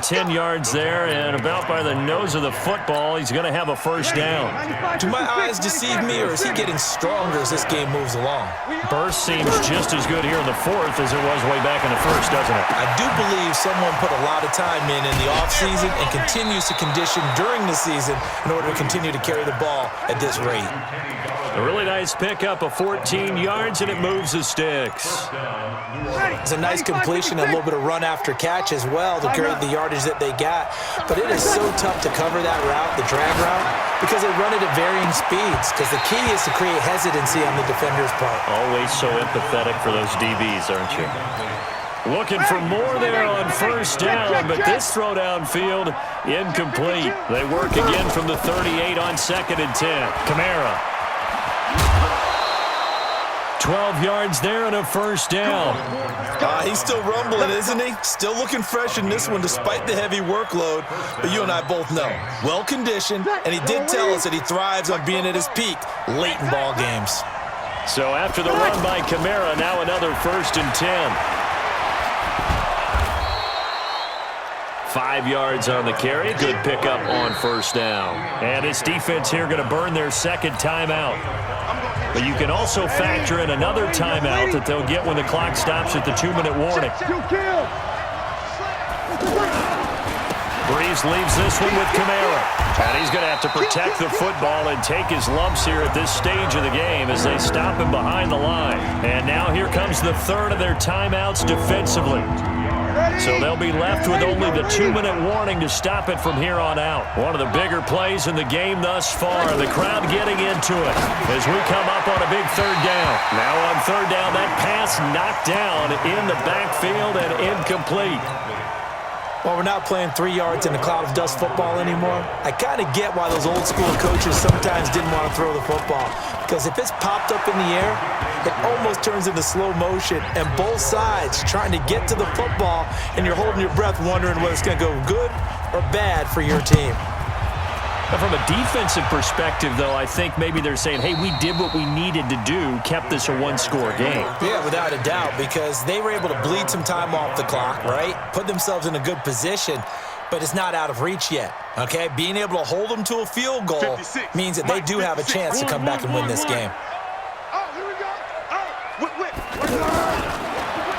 10 yards there, and about by the nose of the football, he's going to have a first down. Do my eyes deceive me, or is he getting stronger as this game moves along? Burst seems just as good here in the fourth as it was way back in the first, doesn't it? I do believe someone put a lot of time in the offseason and continues to condition during the season in order to continue to carry the ball at this rate. A really nice pickup of 14 yards, and it moves the sticks. It's a nice completion, a little bit of run after catch as well to create the yardage that they got. But it is so tough to cover that route, the drag route, because they run it at varying speeds, because the key is to create hesitancy on the defender's part. Always so empathetic for those DBs, aren't you? Looking for more there on first down, but this throw downfield, incomplete. They work again from the 38 on 2nd and 10. Kamara. 12 yards there and a first down. He's still rumbling, isn't he? Still looking fresh in this one despite the heavy workload. But you and I both know, well-conditioned, and he did tell us that he thrives on being at his peak late in ball games. So after the run by Kamara, now another 1st and 10. 5 yards on the carry. Good pickup on first down. And this defense here going to burn their second timeout. But you can also factor in another timeout that they'll get when the clock stops at the 2-minute warning. Breeze leaves this one with Kamara. And he's going to have to protect the football and take his lumps here at this stage of the game as they stop him behind the line. And now here comes the third of their timeouts defensively. So they'll be left with only the 2-minute warning to stop it from here on out. One of the bigger plays in the game thus far. The crowd getting into it as we come up on a big third down. Now on third down, that pass knocked down in the backfield and incomplete. While we're not playing 3 yards in a cloud of dust football anymore, I kind of get why those old school coaches sometimes didn't want to throw the football. Because if it's popped up in the air, it almost turns into slow motion, and both sides trying to get to the football, and you're holding your breath wondering whether it's going to go good or bad for your team. From a defensive perspective, though, I think maybe they're saying, hey, we did what we needed to do, kept this a one-score game. Yeah, without a doubt, because they were able to bleed some time off the clock, right? Put themselves in a good position, but it's not out of reach yet, okay? Being able to hold them to a field goal means that they do have a chance to come back and win this game.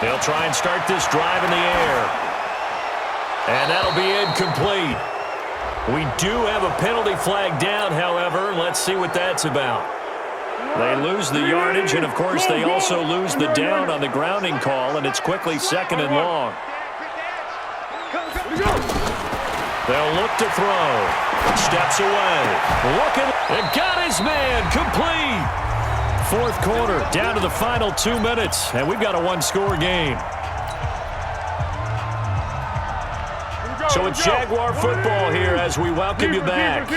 They'll try and start this drive in the air. And that'll be incomplete. We do have a penalty flag down, however. Let's see what that's about. They lose the yardage, and, of course, they also lose the down on the grounding call, and it's quickly 2nd and long. They'll look to throw. Steps away. Looking. And got his man. Complete. Fourth quarter, down to the final 2 minutes, and we've got a one-score game. So it's Jaguar football here as we welcome you back.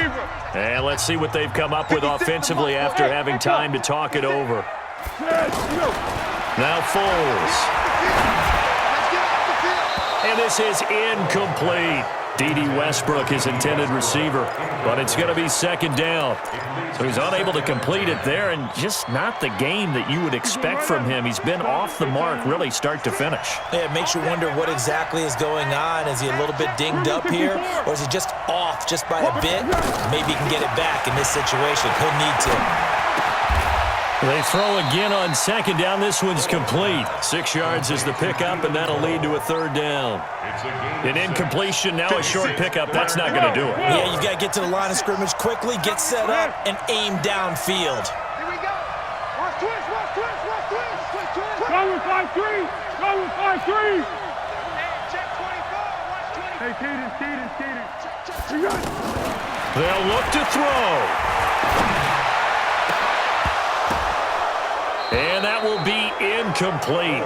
And let's see what they've come up with offensively after having time to talk it over. Now Foles. And this is incomplete. D.D. Westbrook, his intended receiver, but it's going to be 2nd down. So he's unable to complete it there, and just not the game that you would expect from him. He's been off the mark really start to finish. Yeah, it makes you wonder what exactly is going on. Is he a little bit dinged up here, or is he just off just by a bit? Maybe he can get it back in this situation. He'll need to. They throw again on 2nd down. This one's complete. 6 yards is the pickup, and that'll lead to a 3rd down. An incompletion, now a short pickup. That's not going to do it. Yeah, you've got to get to the line of scrimmage quickly, get set up, and aim downfield. Here we go. Watch twist, watch twist, watch twist. Go with 5-3. Go with 5-3. Check 24. Watch 24. Hey, Caden. They'll look to throw. And that will be incomplete.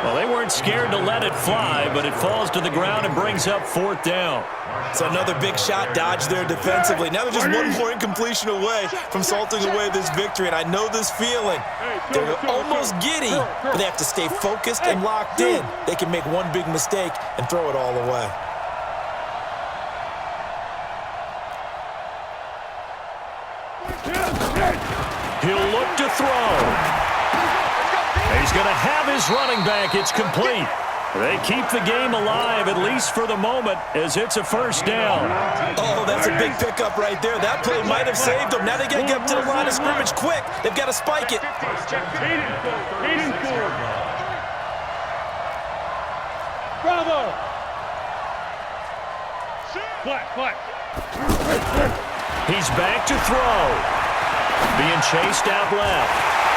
Well, they weren't scared to let it fly, but it falls to the ground and brings up 4th down. So another big shot dodged there defensively. Now they're just one more incompletion away from salting away this victory, and I know this feeling. They're almost giddy, but they have to stay focused and locked in. They can make one big mistake and throw it all away. He'll look to throw. He's going to have his running back. It's complete. They keep the game alive, at least for the moment, as it's a first down. Oh, that's a big pickup right there. That play might have saved them. Now they got to get up to the line of scrimmage quick. They've got to spike it. Bravo! Flat. He's back to throw. Being chased out left.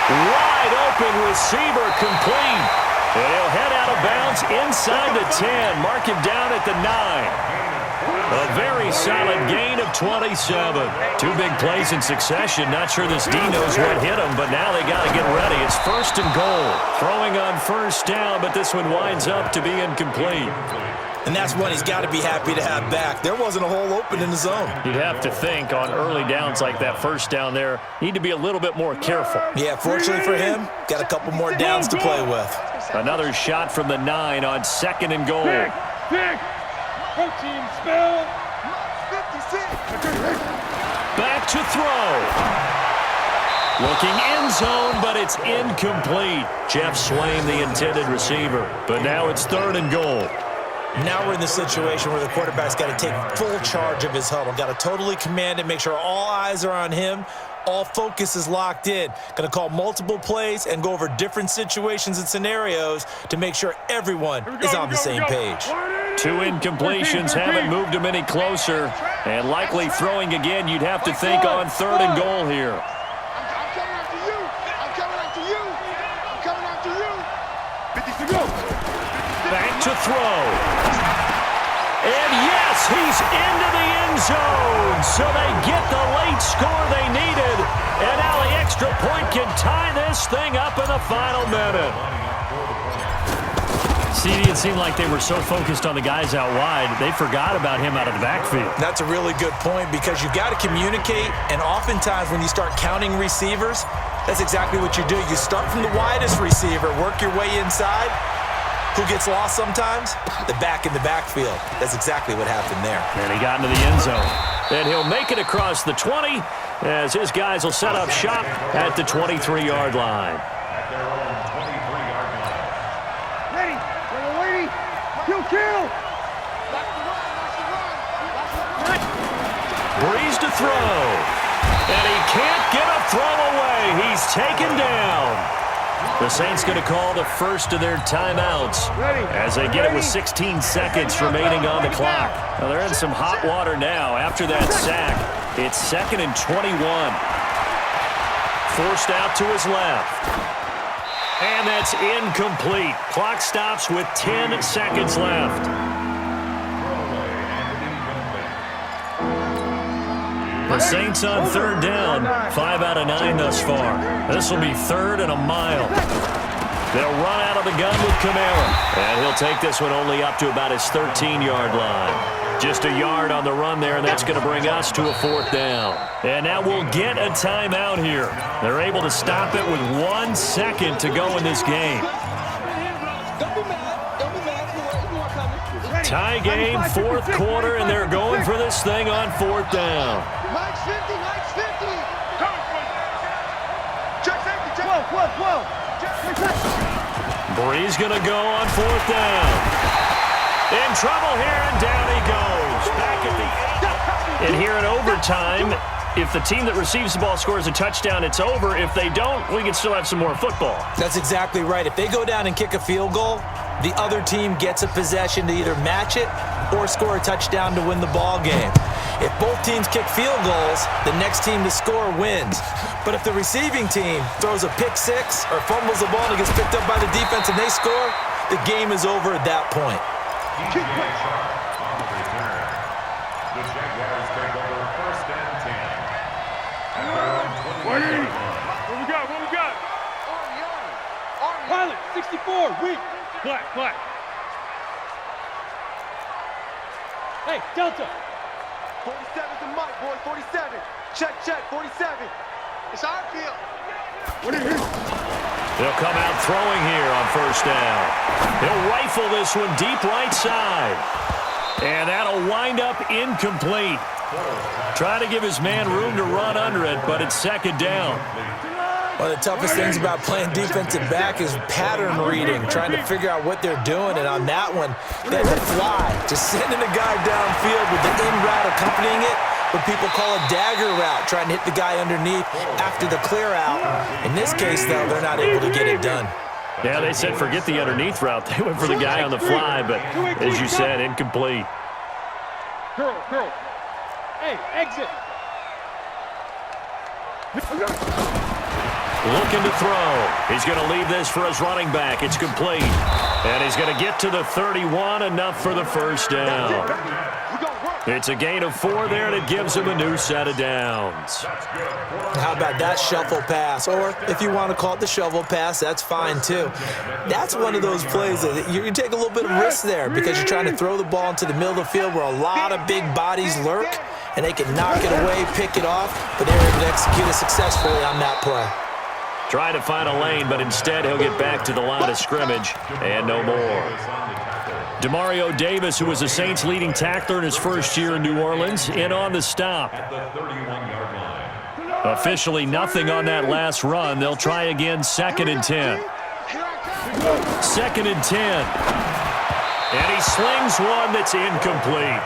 Wide open receiver complete. And he'll head out of bounds inside the 10. Mark him down at the 9. A very solid gain of 27. Two big plays in succession. Not sure this D knows what hit him, but now they got to get ready. It's first and goal. Throwing on first down, but this one winds up to be incomplete. And that's one he's got to be happy to have back. There wasn't a hole open in the zone. You'd have to think on early downs like that first down there, need to be a little bit more careful. Yeah, fortunately for him, got a couple more downs to play with. Another shot from the 9 on second and goal. Pick. Protein spill. Back to throw. Looking end zone, but it's incomplete. Jeff Swain, the intended receiver. But now it's third and goal. Now we're in the situation where the quarterback's got to take full charge of his huddle. Got to totally command it, make sure all eyes are on him. All focus is locked in. Going to call multiple plays and go over different situations and scenarios to make sure everyone is on the same page. Two incompletions haven't moved him any closer. And likely throwing again, you'd have to think on third and goal here. I'm coming after you. I'm coming after you. 50 to go. Back to throw. And yes, he's into the end zone. So they get the late score they needed. And now the extra point can tie this thing up in the final minute. CD, it seemed like they were so focused on the guys out wide, they forgot about him out of the backfield. That's a really good point because you got to communicate, and oftentimes when you start counting receivers, that's exactly what you do. You start from the widest receiver, work your way inside. Who gets lost sometimes? The back in the backfield. That's exactly what happened there. And he got into the end zone. And he'll make it across the 20 as his guys will set up shop at the 23-yard line. Kill! Breeze to throw. And he can't get a throw away. He's taken down. The Saints going to call the first of their timeouts as they get it with 16 seconds remaining on the clock. Now they're in some hot water now after that sack. It's 2nd and 21. Forced out to his left. And that's incomplete. Clock stops with 10 seconds left. The Saints on third down. 5 out of 9 thus far. This will be 3rd and a mile. They'll run out of the gun with Kamara. And he'll take this one only up to about his 13-yard line. Just a yard on the run there, and that's going to bring us to a 4th down. And now we'll get a timeout here. They're able to stop it with 1 second to go in this game. Tie game, 4th quarter, and they're going for this thing on 4th down. Mike's 50, Mike's 50. Check safety, check. 12. Breeze going to go on 4th down. In trouble here, and down he goes. Back at the 8. And here in overtime, if the team that receives the ball scores a touchdown, it's over. If they don't, we can still have some more football. That's exactly right. If they go down and kick a field goal, the other team gets a possession to either match it or score a touchdown to win the ball game. If both teams kick field goals, the next team to score wins. But if the receiving team throws a pick six or fumbles the ball and it gets picked up by the defense and they score, the game is over at that point. On the return, the Jaguars take over 1st and 10. What we got? Pilot, 64, weak. Black. Hey, Delta. 47's the mic, boy, 47. Check, 47. It's our field. What are you? They'll come out throwing here on 1st down. He'll rifle this one deep right side. And that'll wind up incomplete. Try to give his man room to run under it, but it's 2nd down. One of the toughest things about playing defensive back is pattern reading, trying to figure out what they're doing. And on that one, they had to fly, just sending a guy downfield with the in route accompanying it, what people call a dagger route, trying to hit the guy underneath after the clear out. In this case, though, they're not able to get it done. Yeah, they said forget the underneath route. They went for the guy on the fly, but as you said, incomplete. Curl. Hey, exit. Looking to throw. He's going to leave this for his running back. It's complete. And he's going to get to the 31, enough for the first down. It's a gain of 4 there, and it gives him a new set of downs. How about that shuffle pass? Or if you want to call it the shovel pass, that's fine too. That's one of those plays that you take a little bit of risk there because you're trying to throw the ball into the middle of the field where a lot of big bodies lurk, and they can knock it away, pick it off, but they're able to execute it successfully on that play. Trying to find a lane, but instead he'll get back to the line of scrimmage and no more. Demario Davis, who was the Saints' leading tackler in his first year in New Orleans, in on the stop. Officially nothing on that last run. They'll try again, 2nd and 10. 2nd and 10. And he slings one that's incomplete.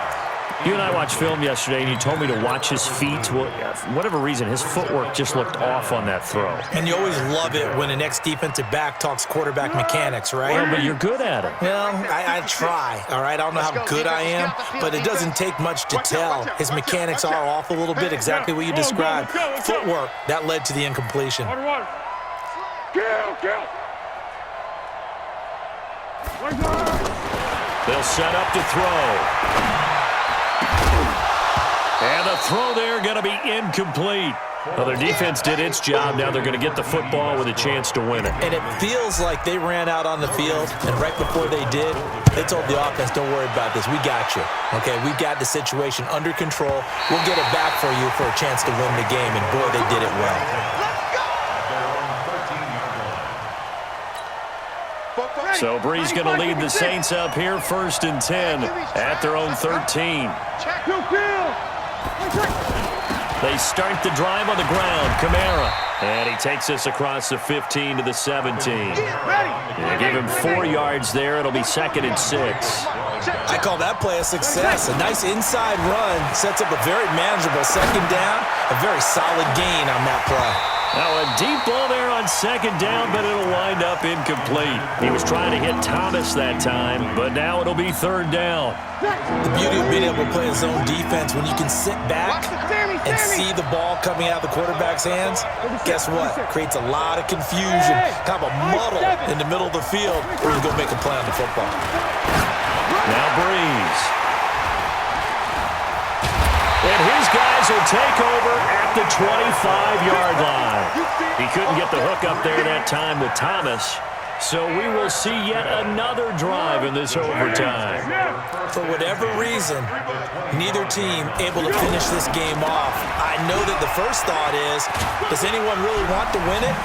You and I watched film yesterday, and you told me to watch his feet. Well, for whatever reason, his footwork just looked off on that throw. And you always love it when an ex-defensive back talks quarterback mechanics, right? Well, but you're good at it. Well, I try, all right? I don't know how good I am, but it doesn't take much to tell. His mechanics are off a little bit, exactly what you described. Footwork, that led to the incompletion. They'll set up to throw. And the throw there going to be incomplete. Well, their defense did its job. Now they're going to get the football with a chance to win it. And it feels like they ran out on the field, and right before they did, they told the offense, don't worry about this. We got you. Okay, we got the situation under control. We'll get it back for you for a chance to win the game. And, boy, they did it well. So Bree's going to lead the Saints up here, 1st and 10 at their own 13. They start the drive on the ground. Kamara. And he takes us across the 15 to the 17. They gave him 4 yards there. It'll be 2nd and 6. I call that play a success. A nice inside run sets up a very manageable 2nd down. A very solid gain on that play. Now a deep ball there on 2nd down, but it'll wind up incomplete. He was trying to hit Thomas that time, but now it'll be 3rd down. The beauty of being able to play a zone defense, when you can sit back and see the ball coming out of the quarterback's hands, guess what? It creates a lot of confusion, kind of a muddle in the middle of the field where you go make a play on the football. Now Breeze. And his guys will take over at the 25-yard line. He couldn't get the hook up there that time with Thomas. So we will see yet another drive in this overtime. For whatever reason, neither team able to finish this game off. I know that the first thought is, does anyone really want to win it?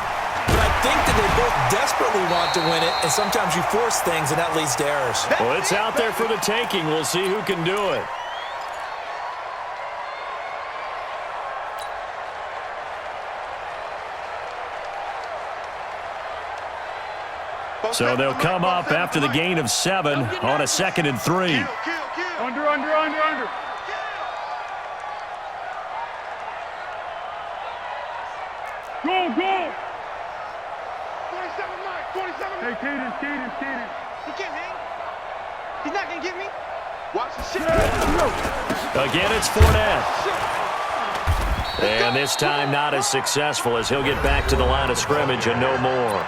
But I think that they both desperately want to win it, and sometimes you force things, and that leads to errors. Well, it's out there for the taking. We'll see who can do it. So they'll come up after the gain of 7 on a 2nd and 3. Under. Go. 47 Mike, 47. Hey, Caden. He can't hang. He's not going to get me. Watch the shit. Again, it's Fournette. And this time not as successful as he'll get back to the line of scrimmage and no more.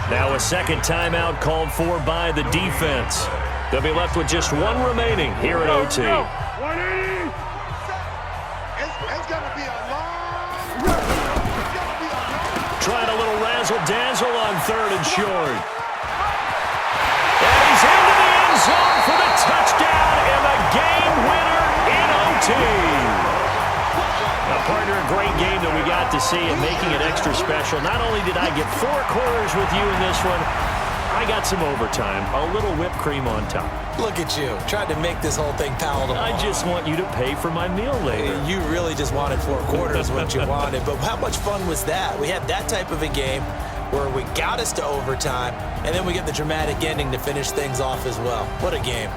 Now a 2nd timeout called for by the defense. They'll be left with just 1 remaining here at OT. 180. It's going to be a long. Trying a little razzle-dazzle on 3rd and short. And he's into the end zone for the touchdown and the game winner in OT. Now, partner, a great game that we got to see and making it extra special. Not only did I get 4 quarters with you in this one, I got some overtime, a little whipped cream on top. Look at you, trying to make this whole thing palatable. I just want you to pay for my meal later. You really just wanted 4 quarters what you wanted, but how much fun was that? We had that type of a game where we got us to overtime, and then we get the dramatic ending to finish things off as well. What a game.